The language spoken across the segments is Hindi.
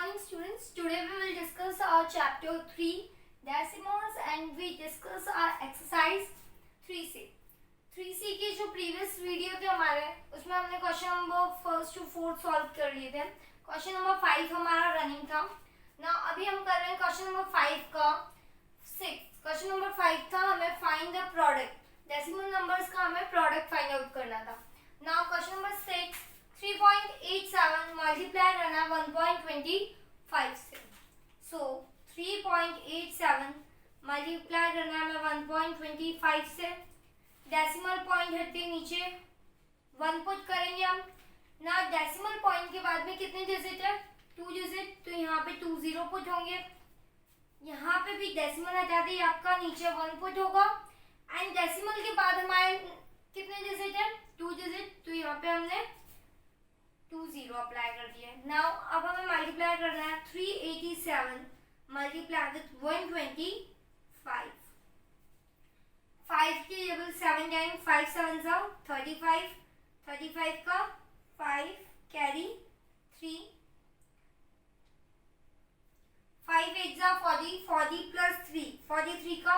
morning students. Today we will discuss our chapter 3 decimals and we discuss our exercise 3C. 3C के जो previous video थे हमारे उसमें हमने क्वेश्चन नंबर 1 to 4 सॉल्व कर लिए थे. क्वेश्चन नंबर 5 हमारा रनिंग था. ना अभी हम कर रहे हैं क्वेश्चन नंबर 5 का 6. क्वेश्चन नंबर 5 था हमें find the product. Decimal numbers का हमें प्रोडक्ट फाइंड आउट करना था. नाउ क्वेश्चन नंबर 6 3.87 multiply करना 1.25 से. So 3.87 multiply करना है 1.25 से. डेसिमल पॉइंट हटके नीचे 1 पुट करेंगे हम. ना डेसिमल पॉइंट के बाद में कितने डिजिट है? 2 डिजिट. तो यहाँ पे 2 0 पुट होंगे. यहाँ पे भी डेसिमल हटा दी आपका नीचे 1 पुट होगा. एंड डेसिमल के बाद हमारे कितने डिजिट है? 2 डिजिट. तो यहाँ पे हमने 2 0 अप्लाई कर दिया. नाउ अब हमें मल्टीप्लाई करना है 387 मल्टीप्लाई विथ 125. 5 की जगह 7 टाइम 5 7 जाओ 35. 35 का 5 कैरी 3. 5 8 जाओ 40. 40 प्लस 3 43 का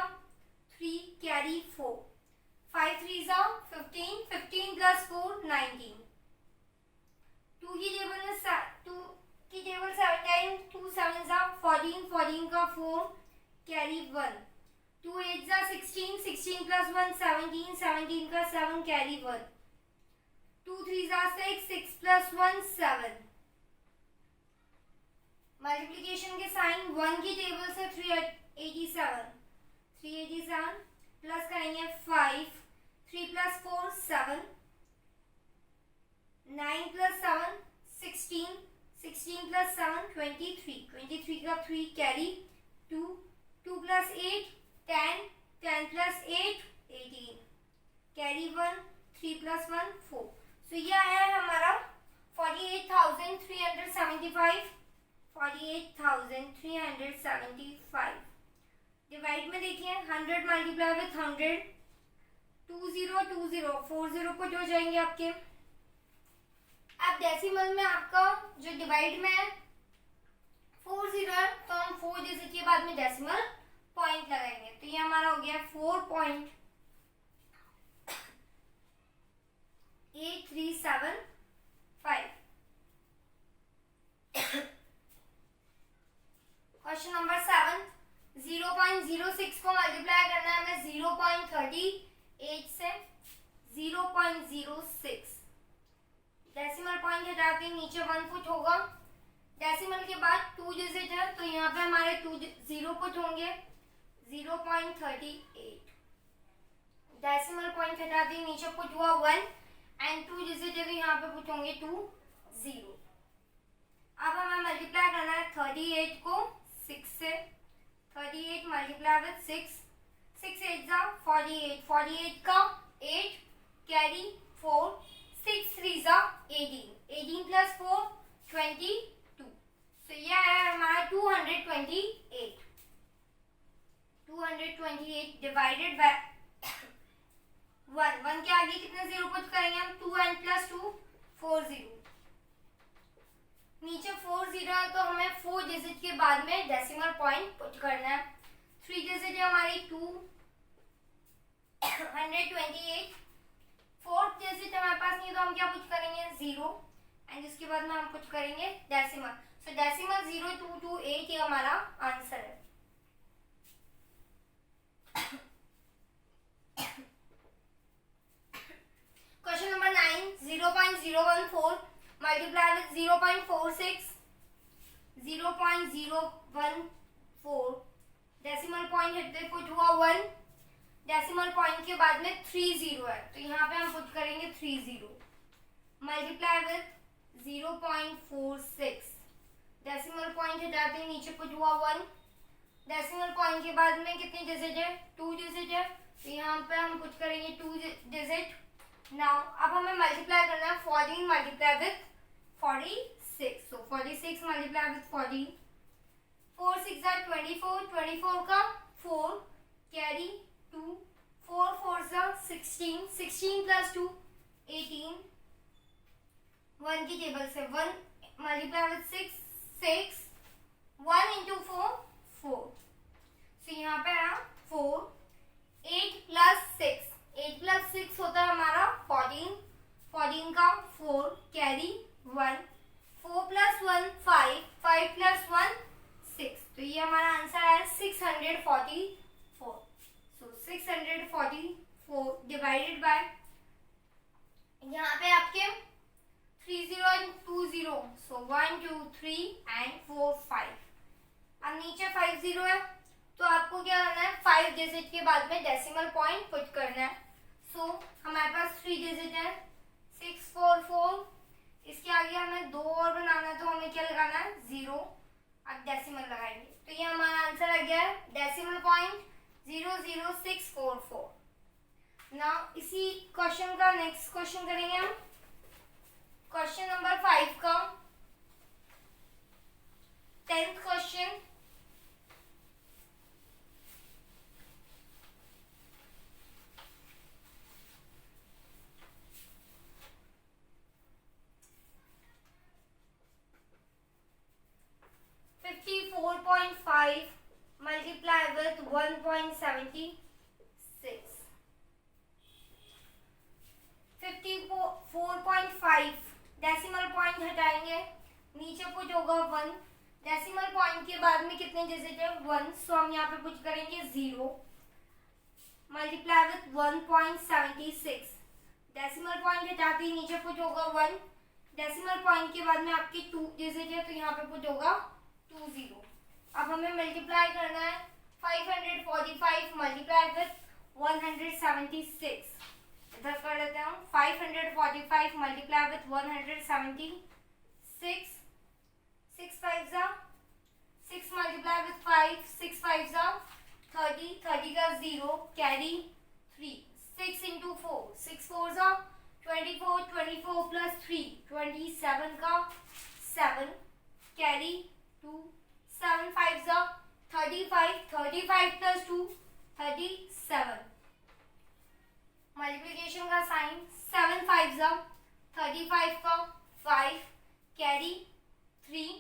3 कैरी 4. 5 3 जाओ 15. 15 प्लस 4 19. 2 की टेबल में 2 की टेबल 7 टाइम 2 7 जा 14. 14 का 4 कैरी 1. 2 8 जा 16. 16 प्लस 1 17. 17 का 7 कैरी 1. 2 3 जा 6. 6 प्लस 1 7. मल्टीप्लिकेशन के साइन 1 की टेबल से 387. 387 प्लस करेंगे 5. 3 प्लस 4 7. 9 plus 7 16. 16 plus 7 23. 23 का 3 carry 2. 2 plus 8 10. 10 plus 8 18 carry 1. 3 plus 1 4. सो ये आया है हमारा 48,375. 48,375. डिवाइड में देखिए 100 मल्टीप्लाई विथ 100. 2 0 2 0 4 0 पुट हो जाएंगे आपके. अब डेसिमल में आपका जो डिवाइड में है 4 0 है तो हम 4 डिजिट के बाद में डेसिमल पॉइंट लगाएंगे. तो ये हमारा हो गया 4.8375. क्वेश्चन नंबर 7 0.06 को मल्टीप्लाई करना है हमें 0.38 से. 0.06 डेसिमल पॉइंट हटाते नीचे 1 पुट होगा. डेसिमल के बाद 2 डिजिट है तो यहाँ पे हमारे 2 0 पुट होंगे. 0.38 डेसिमल पॉइंट हटाते नीचे पुट हुआ 1 एंड 2 डिजिट है तो यहाँ पे पुट होंगे 2 0. अब हमें मल्टीप्लाई करना है 38 को 6 से. 38 मल्टीप्लाई विथ 6. 6 8 जा 48. 48 का 8 कैरी 4. 6 3 जा 18. 18 प्लस 4 22. सो ये आया हमारा 228. 228 डिवाइडेड बाय 1. 1 के आगे कितने जीरो पुट करेंगे हम? 2 एंड प्लस 2 4 0. नीचे 4 0 है तो हमें 4 डिजिट के बाद में डेसिमल पॉइंट पुट करना है. 3 डिजिट है हमारी 228. 4th डिजिट हमारे पास नहीं तो हम क्या पुट करेंगे 0 एंड इसके बाद में हम पुट करेंगे डेसिमल. सो डेसिमल 0228 ये हमारा आंसर है. Question number 9 0.014 multiply with 0.46. 0.014 decimal point हटते पुट हुआ 1. डेसिमल पॉइंट के बाद में 3 0 है तो यहाँ पे हम पुट करेंगे 3 0 मल्टीप्लाई विथ 0.46. डेसिमल पॉइंट हटाते नीचे पुट हुआ 1. डेसिमल पॉइंट के बाद में कितनी डिजिट है? 2 डिजिट है तो यहाँ पे हम पुट करेंगे 2 डिजिट. नाउ अब हमें मल्टीप्लाई करना है 14 multiply with 46. So 46 multiply with 40. 4 6 24. 24 का 4 कैरी 2. 4 4 16. 16 प्लस 2 18. 1 की टेबल से 1 मल्टीप्लाई विथ 6 6 1 इंटू 4 4, सो यहाँ पे आया 4, 8 प्लस 6, 8 प्लस 6 होता है हमारा 14, 14 का 4 कैरी 1, 4 प्लस 1 5, 5 प्लस 1 6, तो ये हमारा आंसर है 644। सो 644 डिवाइडेड बाय, यहाँ पे आपके 30 एंड 20, सो 1 2 3 एंड 4 5, अब नीचे 50 है तो आपको क्या करना है, 5 डिजिट के बाद में डेसिमल पॉइंट पुट करना है। सो हमारे पास 3 डिजिट है 644, इसके आगे हमें 2 और बनाना है तो हमें क्या लगाना है 0, अब डेसिमल लगाएंगे तो ये हमारा आंसर आ गया है डेसिमल पॉइंट 00644। ना इसी क्वेश्चन का नेक्स्ट क्वेश्चन करेंगे हम, क्वेश्चन नंबर 5 का 10th question. multiply with 1.76, 54.5 decimal point हटाएंगे, नीचे पुट होगा 1, डेसिमल पॉइंट के बाद में कितने डिजिट है 1, सो हम यहाँ पे पुट करेंगे 0, मल्टीप्लाई विथ 1.76, डेसिमल पॉइंट हटाते ही नीचे पुट होगा 1, डेसिमल पॉइंट के बाद में आपके 2 डिजिट है तो यहाँ पे पुट होगा 20। अब हमें मल्टीप्लाई करना है 545 मल्टीप्लाई विथ 176, इधर कर लेते हैं हम 545 मल्टीप्लाई विथ 176, 6 5 जा 6 मल्टीप्लाई विथ 5, 6 5 जा 30, 30 का 0 कैरी 3, 6 इंटू 4, 6 4 जा 24, 24 प्लस 3 27 का 7 कैरी 2, 7 5 जा 35, 35 प्लस 2 37, मल्टीप्लिकेशन का साइन 7 5 जा 35 का 5 कैरी 3,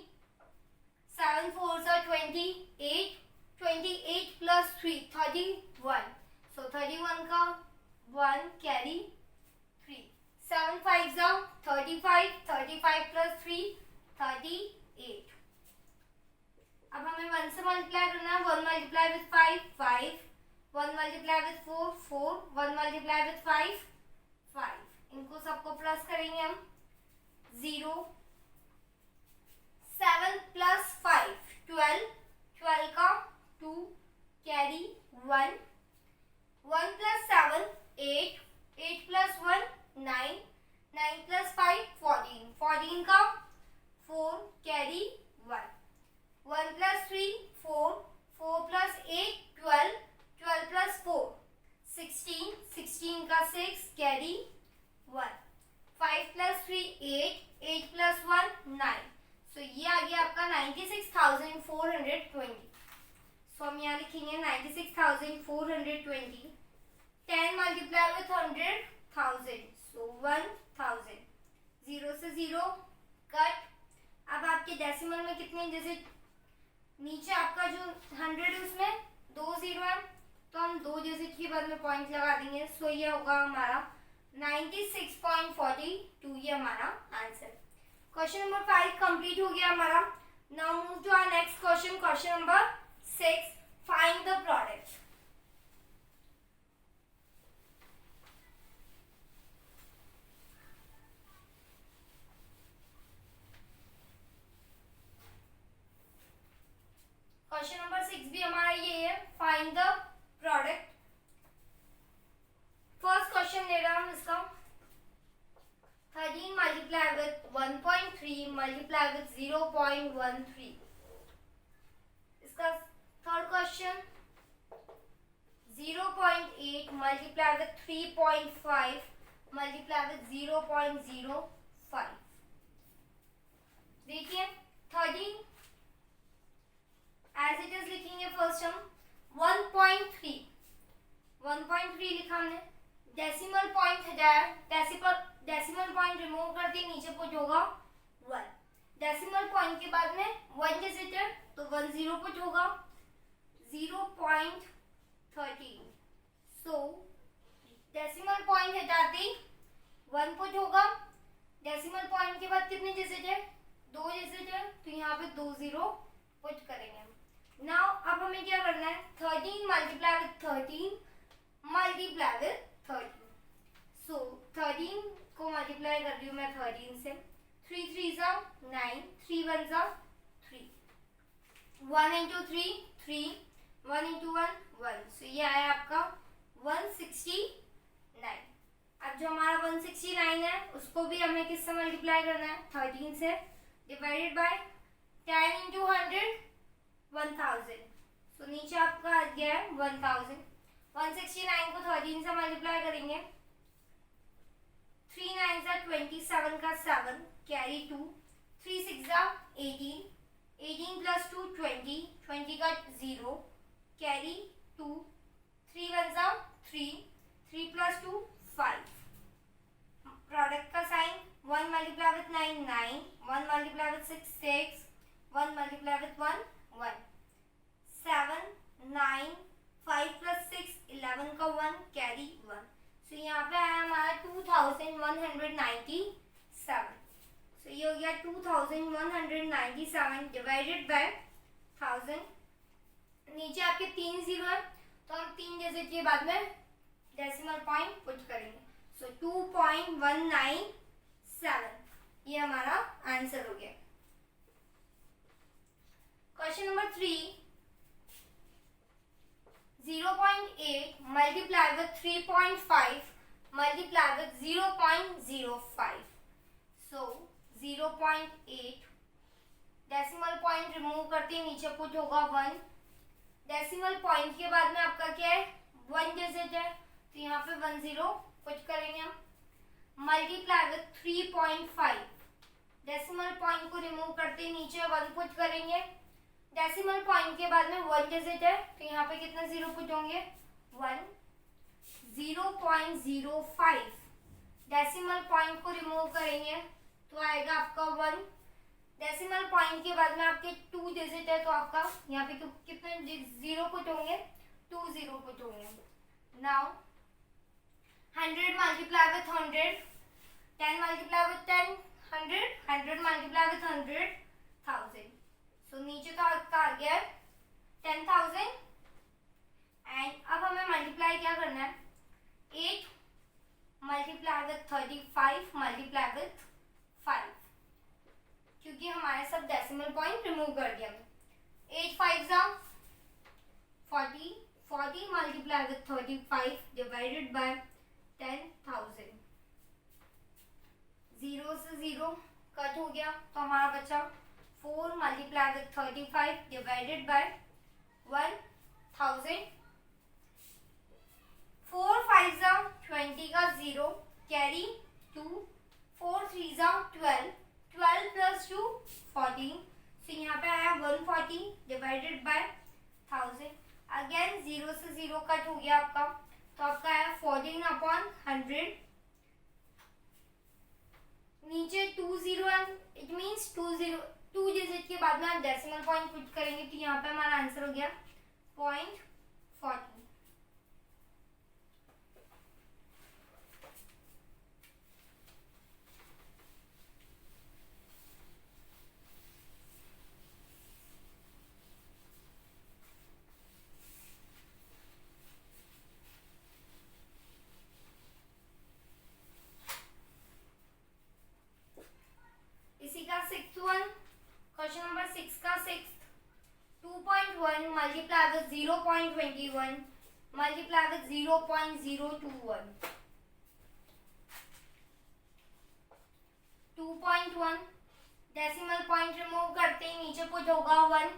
7 4 जा 28, 28 प्लस 3 31, सो 31 का 1 कैरी 3, 7 5 जा 35, 35 प्लस 3 38, अब हमें 1 से मल्टीप्लाई करना है, 1 multiply with 5 5, 1 multiply with 4 4, 1 multiply with 5 5, इनको सबको प्लस करेंगे हम 0, 7 प्लस 5 12, 12 का 2 कैरी 1, 1 प्लस 7 8, 8 प्लस 1 9, 9 प्लस 5 14, 14 का 4 कैरी 1, 1 प्लस 3 4, 4 प्लस 8 12, 12 प्लस 4 16, 16 का 6 कैरी 1, 5 प्लस 3 8, 8 प्लस 1 9, सो ये आ गया आपका 96,420। सो हम यहाँ लिखेंगे 96,420, 10 मल्टीप्लाई विथ 100,000, सो 1000, 0 से 0 कट। अब आपके डेसिमल में कितने डिजिट, नीचे आपका जो 100 है उसमें 2 0 है तो हम 2 डिजिट के बाद में पॉइंट लगा देंगे, सो ये होगा हमारा 96.42, ये हमारा आंसर। क्वेश्चन नंबर 5 कंप्लीट हो गया हमारा। Now move to our next question, question number 6, find the product. Question number 6 भी हमारा ये है, find the product. First question ले रहा हूं इसका, 13 मल्टीप्लाई विथ 1.3 मल्टीप्लाई विथ 0.13। इसका third question 0.8 multiply with 3.5 multiply with 0.05। देखिए 13 एज इट इज लिखेंगे, फर्स्ट हम 1.3 लिखा हमने, डेसिमल पॉइंट हटाया, डेसिमल पॉइंट रिमूव कर दिए, नीचे पुट होगा 1, डेसिमल पॉइंट के बाद में 1 डिजिट है तो 1 0 पुट होगा 0.13। सो डेसिमल पॉइंट हटाते 1 पुट होगा। डेसिमल पॉइंट के बाद कितने डिजिट है? 2 डिजिट है तो यहाँ पे 2 0 पुट करेंगे। नाउ अब हमें क्या करना है? 13 मल्टीप्लाई विथ 13 मल्टीप्लाई विथ 13। सो 13 को मल्टीप्लाई कर रही हूँ मैं 13 से। 3 3 जा 9, 3 1 जा 3, 1 into 3 3, 1 into 1 1। सो ये आया आपका 169। अब जो हमारा 169 है उसको भी हमें किससे मल्टीप्लाई करना है? 13 से। Divided by 10 into 100 1000। सो नीचे आपका आ गया है 1000। 169 को 13 से मल्टीप्लाई करेंगे। 3 9 जा 27 का 7 कैरी 2, 3 6 जा 18, 18 प्लस 2 20, 20 का 0 कैरी 2, 3 1 जा 3, 3 प्लस 2 5। प्रोडक्ट का sign 1 multiply with 9 9, 1 multiply with 6 6, 1 multiply with 1 1, 7 9, 5 plus 6 11 का 1 कैरी 1। सो यहाँ पे आया हमारा 2197। सो ये हो गया 2197 डिवाइडेड बाय 1000। नीचे आपके 3 0 है तो हम 3 डिजिट के बाद में डेसिमल पॉइंट पुट करेंगे। सो 2.197 ये हमारा आंसर हो गया। Question number 3, 0.8 multiply with 3.5 multiply with 0.05। So 0.8 decimal point remove करते ही नीचे पुट होगा 1। डेसिमल पॉइंट के बाद में आपका क्या है? 1 डिजिट है तो यहाँ पे 1 0 पुट करेंगे हम। मल्टीप्लाई विथ 3.5 डेसिमल पॉइंट को रिमूव करते ही नीचे 1 पुट करेंगे। डेसिमल पॉइंट के बाद में 1 डिजिट है तो यहाँ पे कितने 0 पुट होंगे? 1। 0.05 डेसिमल पॉइंट को रिमूव करेंगे तो आएगा आपका 1। डेसिमल पॉइंट के बाद में आपके 2 डिजिट है तो आपका यहाँ पे कितने 0 पुट होंगे? 2 0 पुट होंगे। Now 100 multiply with 100, 10 multiply with 10 100, 100 multiply with 100 1000। सो नीचे तो आपका आ गया 10,000। एंड अब हमें मल्टीप्लाई क्या करना है? 8 मल्टीप्लाई विथ 35 मल्टीप्लाई विथ 5 क्योंकि हमारे सब डेसिमल पॉइंट रिमूव कर दिया। 8 5 जा 40, 40 मल्टीप्लाई विथ 35 डिवाइडेड बाय 10,000। 0 से 0 कट हो गया तो हमारा बचा 4 मल्टीप्लाई विथ 35 डिवाइडेड बाय 1000। 4 5 जा 20 का 0 कैरी 2, 4 3 जा 12, 12 प्लस 2 14। सो यहाँ पे आया 140 डिवाइडेड बाय 1000। अगेन 0 से 0 कट हो गया आपका तो आपका आया 14/100। नीचे 2 0 इट मीन्स 2 डिजिट के बाद में आप डेसिमल पॉइंट पुट करेंगे तो यहाँ पे हमारा आंसर हो गया 0.40। इसी का 6th वन, क्वेश्चन नंबर 6 का 6th, 2.1 multiply with 0.21 multiply with 0.021। 2.1 decimal point remove करते ही नीचे पुट होगा 1।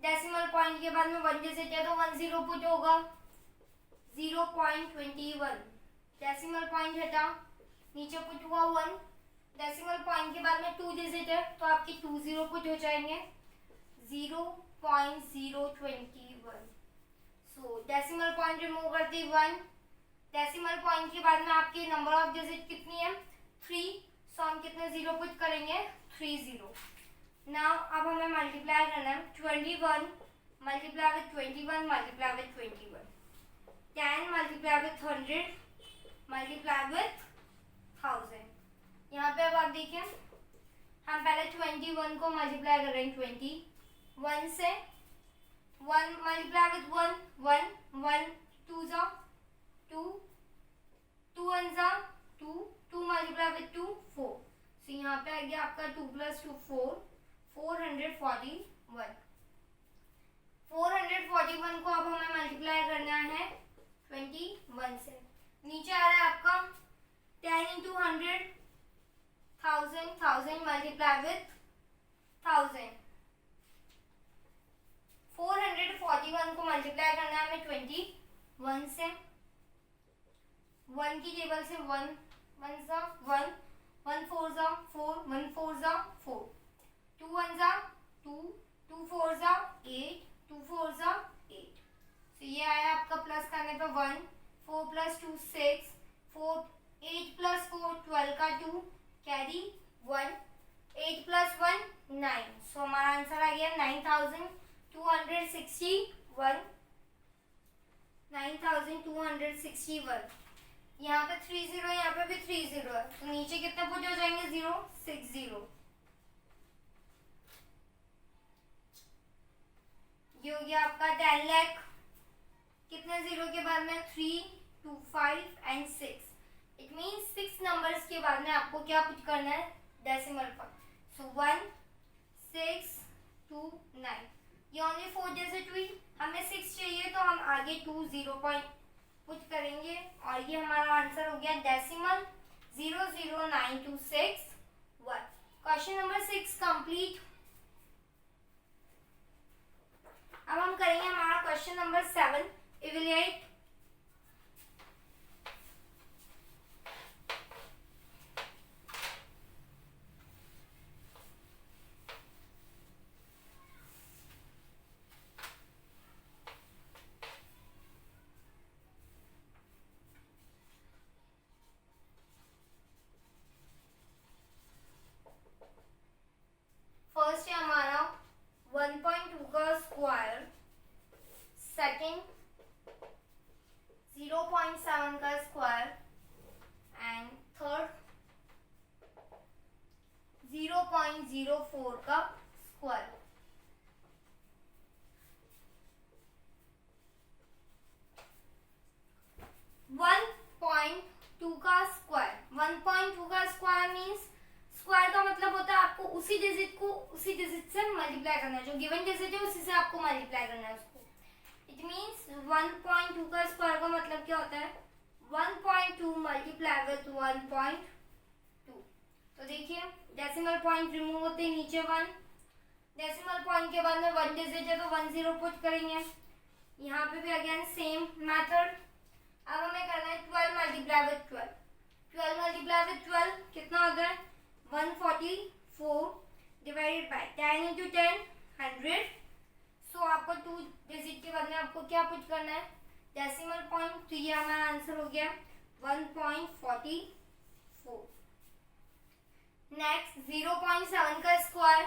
डेसिमल पॉइंट के बाद में 1 डिजिट है तो 1 0 पुट होगा 0.21। डेसिमल पॉइंट हटा नीचे पुट हुआ 1। डेसिमल पॉइंट के बाद में 2 डिजिट है तो आपके 2 0 पुट हो जाएंगे 0.021। सो डेसिमल पॉइंट रिमूव करते 1। डेसिमल पॉइंट के बाद में आपके नंबर ऑफ डिजिट कितनी है? 3। सो हम कितने 0 पुट करेंगे? 3 0। नाउ अब हमें मल्टीप्लाई करना है 21 multiply with 21 multiply with 21, 10 multiply with 100 multiply with 1000। यहाँ पे अब आप देखिए हम पहले 21 को मल्टीप्लाई कर रहे हैं 21 से, 1 मल्टीप्लाई विथ 1 1 1 2 जा 2 2 1 जा 2 2 मल्टीप्लाई विथ 2 4। सो यहाँ पे आ गया आपका 2 + 2 4 441। 441 को अब हमें मल्टीप्लाई करना है 21 से। नीचे आ रहा है आपका 10 × 100 1000 1000 मल्टीप्लाई विथ 1000। 441 को मल्टीप्लाई करना है हमें 21 से। 1 की टेबल से 1 1 सा 1 1 4 सा 4 1 4 सा 4 2 1 सा 2 2 4 सा 8 2 4 सा 8। तो ये आया आपका प्लस करने पे 1 4 + 2 6 4 8 + 4 12 का 2 कैरी 1 8 + 1 9। सो हमारा आंसर आ गया 9261 9261। यहाँ पे 30 यहाँ पे भी 30 है, तो नीचे कितने पुट हो जाएंगे 0 60। ये हो गया आपका 10 लाख। कितने जीरो के बाद में 3 2 5 एंड 6। इट मीन्स 6 नंबर्स के बाद में आपको क्या पुट करना है डेसिमल पर। सो 1 6 2 9। ये ओनली 4 डिजिट हुई, हमें 6 चाहिए तो हम आगे 2 0 पॉइंट पुट करेंगे और ये हमारा आंसर हो गया डेसिमल 00926 1। Question number 6 complete. अब हम करेंगे हमारा क्वेश्चन नंबर 7 इवैल्यूएट। फर्स्ट है हमारा 1.2 का स्क्वायर, सेकंड 0.7 का स्क्वायर एंड थर्ड 0.04 का स्क्वायर। वन पॉइंट टू का स्क्वायर मीन्स स्क्वायर का मतलब होता है आपको उसी डिजिट से मल्टीप्लाई करना है, जो गिवन डिजिट है उसी से आपको मल्टीप्लाई करना है उसको। इट मीन्स 1.2 का स्क्वायर का मतलब क्या होता है 1.2 मल्टीप्लाई विथ 1.2। तो देखिए डेसिमल पॉइंट रिमूव होते हैं, नीचे 1, डेसिमल पॉइंट के बाद में 1 डिजिट है तो 1 0 पुट करेंगे। यहाँ पे भी अगेन सेम मेथड। अब हमें करना है 12 मल्टीप्लाई विथ 12। 12 मल्टीप्लाई विथ 12 कितना होता है 144 डिवाइडेड बाय 10 × 10 100। सो आपको 2 डिजिट के बाद में आपको क्या पुट करना है डेसिमल पॉइंट। तो ये हमारा आंसर हो गया 1.44। नेक्स्ट 0.7 का स्क्वायर।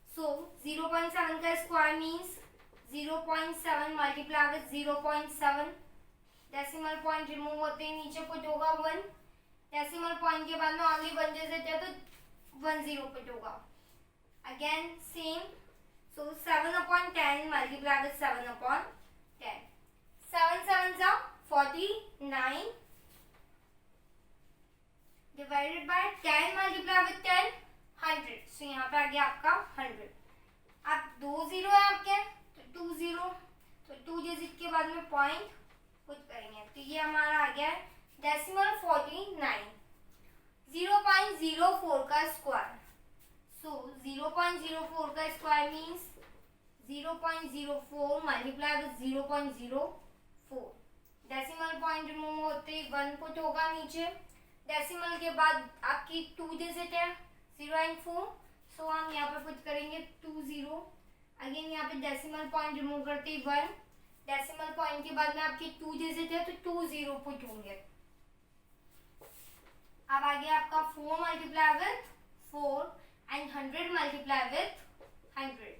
सो 0.7 का square means 0.7 multiply with 0.7। Decimal point remove होते हैं, नीचे पुट होगा 1। डेसिमल पॉइंट के बाद में ओनली 1 डिजिट है तो 1 0 पुट होगा। Again same. So 7/10 multiply with 7/10। 7 7 जा 49 डिवाइडेड बाय 10 मल्टीप्लाई विथ 10 100। सो यहाँ पे आ गया आपका 100। अब 2 0 है आपके तो 2 0, तो 2 डिजिट के बाद में पॉइंट पुट करेंगे। तो ये हमारा आ गया डेसिमल 49। 0.04 का स्क्वायर। सो 0.04 का square means 0.04 multiply with 0.04। Decimal point remove होते 1 पुट होगा नीचे। डेसिमल के बाद आपकी 2 डिजिट है 0 एंड 4। सो हम यहाँ पे पुट करेंगे 2 0। अगेन यहाँ पे डेसिमल पॉइंट रिमूव करते 1। डेसिमल पॉइंट के बाद में आपकी 2 डिजिट है तो 2 0 पुट होंगे। अब आ गया आपका 4 multiply with 4 and 100 multiply with 100.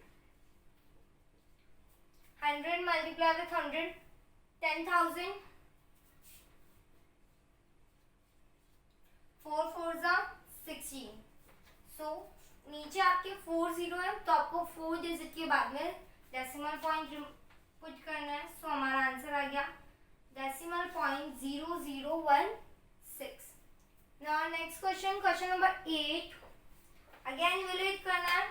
100 multiply with 100, 10,000. 4 4s are 16. So नीचे आपके 4 0 है तो आपको 4 डिजिट के बाद में डेसिमल पॉइंट पुट करना है. सो हमारा आंसर आ गया decimal point 0016. Now next question, question number 8. Again evaluate करना है.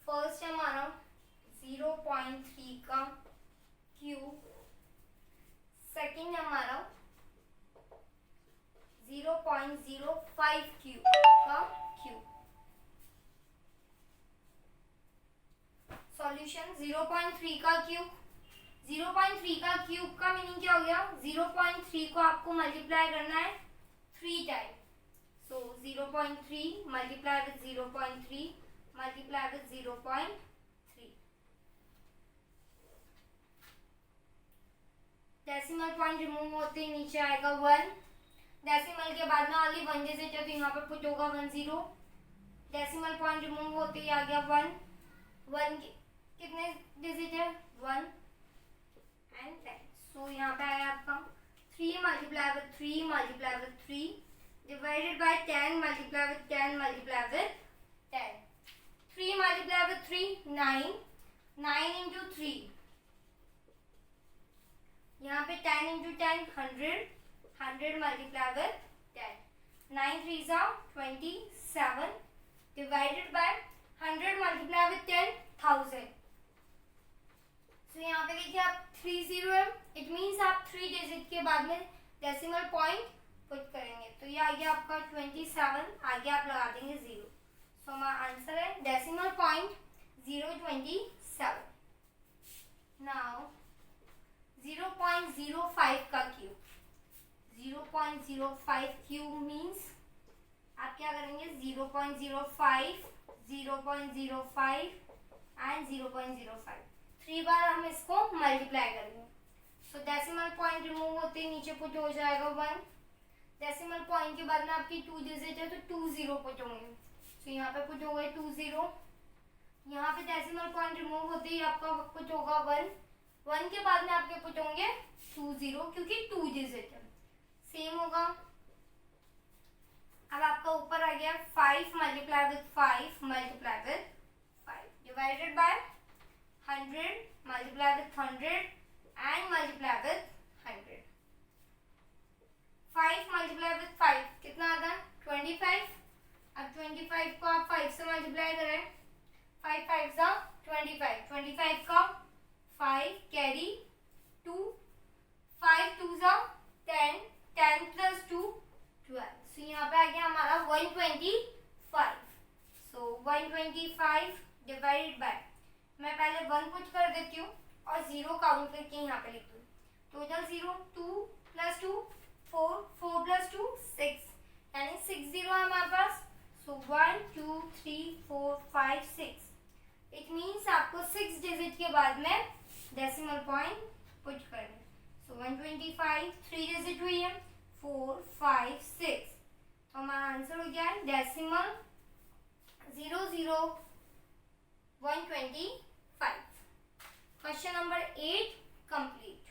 फर्स्ट है हमारा 0.3 का क्यूब. सेकंड है हमारा 0.05 क्यूब का क्यूब. सॉल्यूशन 0.3 का क्यूब. 0.3 का क्यूब का मीनिंग क्या हो गया? 0.3 को आपको मल्टीप्लाई करना है 3 time. So 0.3 multiply with 0.3 multiply with 0.3. Decimal point remove होते ही नीचे आएगा 1. डेसिमल के बाद में ओनली 1 डिजिट है तो यहाँ पे पुट होगा 10. डेसिमल पॉइंट रिमूव होते ही आ गया 1. 1 कितने डिजिट है? 1 एंड 10. सो यहाँ पे आया आपका 3 multiply with 3 multiply with 3 divided by 10 multiply with 10 multiply with 10. 3 multiply with 3 9. 9 into 3 यहाँ पे 10 into 10 100. 100 multiply with 10. 9 3s are 27 divided by 100 multiply with 10 1000. So यहाँ पे देखिए आप 30 है. इट मीन्स आप 3 डिजिट के बाद में डेसिमल पॉइंट पुट करेंगे तो ये आ गया आपका 27. आगे आप लगा देंगे 0. So हमारा आंसर है डेसिमल पॉइंट 027. नाउ 0.05 का क्यूब. 0.05 क्यूब मीन्स आप क्या करेंगे? 0.05 0.05 एंड 0.05 3 बार हम इसको मल्टीप्लाई करेंगे. सो डेसिमल पॉइंट रिमूव होते ही नीचे पुट हो जाएगा 1. डेसिमल पॉइंट के बाद में आपकी 2 डिजिट है तो 2 0 पुट होंगे. तो यहाँ पे पुट हो गए 2 0. यहाँ पे डेसिमल पॉइंट रिमूव होते ही आपका पुट होगा 1. 1 के बाद में आपके पुट होंगे 2 0 क्योंकि 2 डिजिट है. सेम होगा. अब आपका ऊपर आ गया 5 multiply with 5 multiply with 5 divided by 100 multiply with 100 and multiply with 100. 5 multiply with 5 कितना आता है? 25. अब 25 को आप 5 से मल्टीप्लाई करें. 5 5 जा 25. 25 का 5 कैरी 2. 5 2 जा 10. 10 प्लस 2 12. सो यहाँ पे आ गया हमारा 125. सो 125 डिवाइडेड बाय मैं पहले 1 पुट कर देती हूँ और 0 काउंट करके यहाँ पे लिख दूँ. टोटल 0 2 प्लस 2 4 4 प्लस 2 6 यानी 6 0 है हमारे पास. So 1 2 3 4 5 6. इट मीन्स आपको 6 डिजिट के बाद में डेसिमल पॉइंट पुट करना. सो 125 3 डिजिट हुई है 4 5 6. तो हमारा आंसर हो गया है डेसिमल 00125. Question number 8 complete.